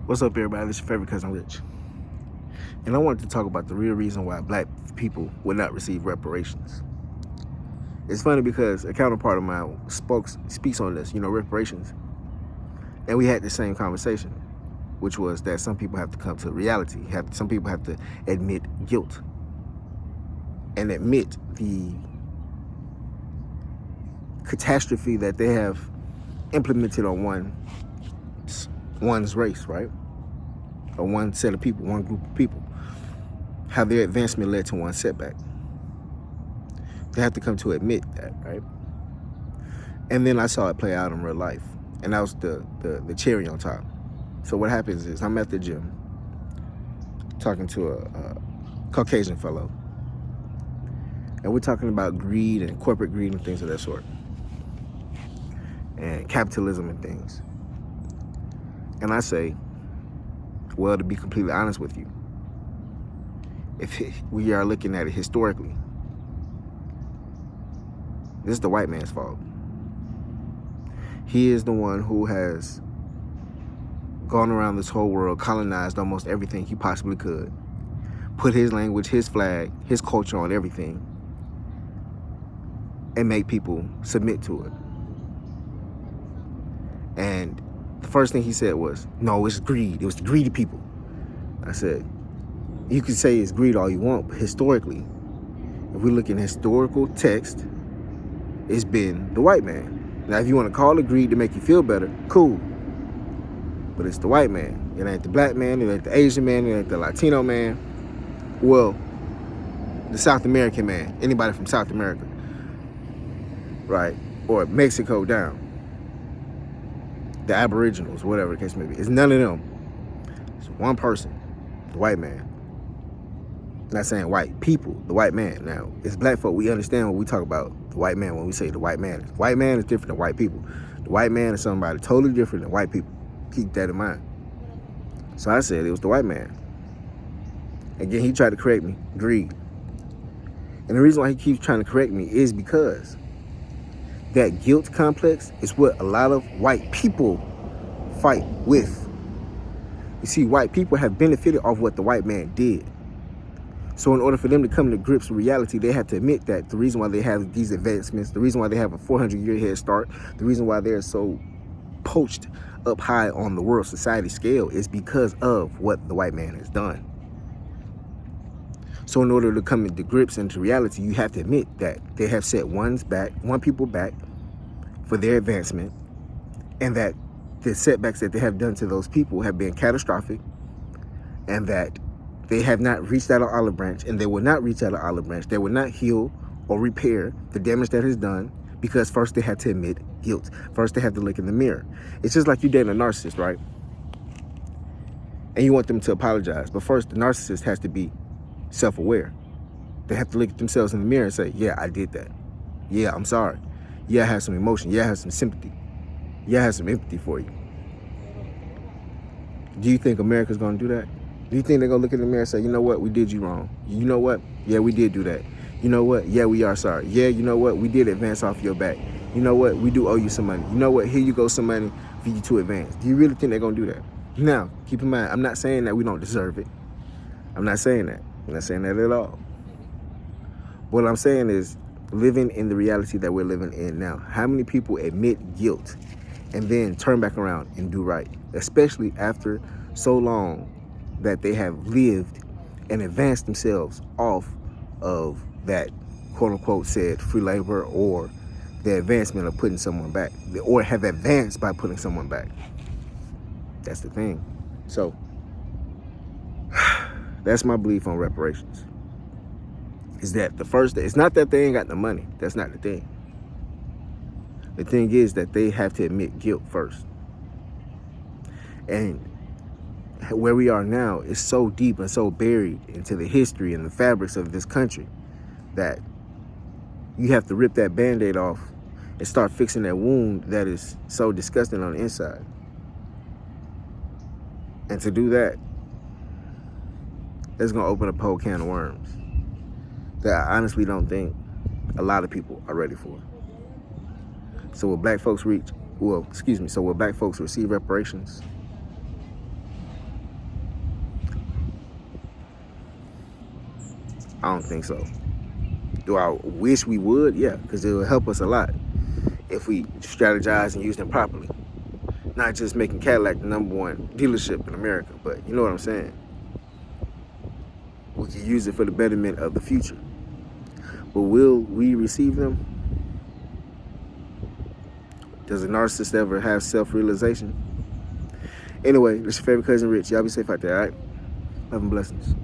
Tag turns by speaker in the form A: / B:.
A: What's up, everybody? This is your favorite cousin Rich. And I wanted to talk about the real reason why black people would not receive reparations. It's funny because a counterpart of mine speaks on this, reparations. And we had the same conversation, which was that some people have to come to reality. Some people have to admit guilt and admit the catastrophe that they have implemented on one's race, right? Or one set of people, one group of people. How their advancement led to one setback. They have to come to admit that, right? And then I saw it play out in real life. And that was the cherry on top. So what happens is I'm at the gym talking to a Caucasian fellow. And we're talking about greed and corporate greed and things of that sort. And capitalism and things. And I say, well, to be completely honest with you, if we are looking at it historically, this is the white man's fault. He is the one who has gone around this whole world, colonized almost everything he possibly could, put his language, his flag, his culture on everything, and make people submit to it. And the first thing he said was, no, it's greed. It was the greedy people. I said, you can say it's greed all you want, but historically, if we look in historical text, it's been the white man. Now, if you want to call it greed to make you feel better, cool. But it's the white man. It ain't the black man, it ain't the Asian man, it ain't the Latino man. Well, the South American man, anybody from South America, right? Or Mexico down. The Aboriginals, whatever the case may be. It's none of them. It's one person, the white man. I'm not saying white people, the white man. Now, as black folk, we understand when we talk about the white man, when we say the white man. The white man is different than white people. The white man is somebody totally different than white people. Keep that in mind. So I said it was the white man. Again, he tried to correct me, greed. And the reason why he keeps trying to correct me is because that guilt complex is what a lot of white people fight with. You see, white people have benefited off what the white man did. So in order for them to come to grips with reality, they have to admit that the reason why they have these advancements, the reason why they have a 400-year head start, the reason why they're so poached up high on the world society scale is because of what the white man has done. So in order to come into grips into reality, you have to admit that they have set one people back for their advancement, and that the setbacks that they have done to those people have been catastrophic, and that they have not reached out an olive branch, and they will not reach out an olive branch. They will not heal or repair the damage that is done, because first they have to admit guilt. First they have to look in the mirror. It's just like you dating a narcissist, right? And you want them to apologize, but first the narcissist has to be self-aware. They have to look at themselves in the mirror and say, yeah, I did that. Yeah, I'm sorry. Yeah, I have some emotion. Yeah, I have some sympathy. Yeah, I have some empathy for you. Do you think America's going to do that? Do you think they're going to look in the mirror and say, you know what, we did you wrong? You know what? Yeah, we did do that. You know what? Yeah, we are sorry. Yeah, you know what? We did advance off your back. You know what? We do owe you some money. You know what? Here you go, some money for you to advance. Do you really think they're going to do that? Now, keep in mind, I'm not saying that we don't deserve it. I'm not saying that. I'm not saying that at all. What I'm saying is living in the reality that we're living in now. How many people admit guilt and then turn back around and do right? Especially after so long that they have lived and advanced themselves off of that quote-unquote said free labor, or the advancement of putting someone back, or have advanced by putting someone back. That's the thing. So that's my belief on reparations. Is that it's not that they ain't got the money. That's not the thing. The thing is that they have to admit guilt first. And where we are now is so deep and so buried into the history and the fabrics of this country that you have to rip that Band-Aid off and start fixing that wound that is so disgusting on the inside. And to do that, that's going to open up a whole can of worms that I honestly don't think a lot of people are ready for. So will black folks receive reparations? don't think so. Do I wish we would? Yeah, because it will help us a lot if we strategize and use them properly. Not just making Cadillac the #1 dealership in America, but you know what I'm saying? We can use it for the betterment of the future. But will we receive them? Does a narcissist ever have self-realization? Anyway, this is your favorite cousin Rich. Y'all be safe out there, all right? Love and blessings.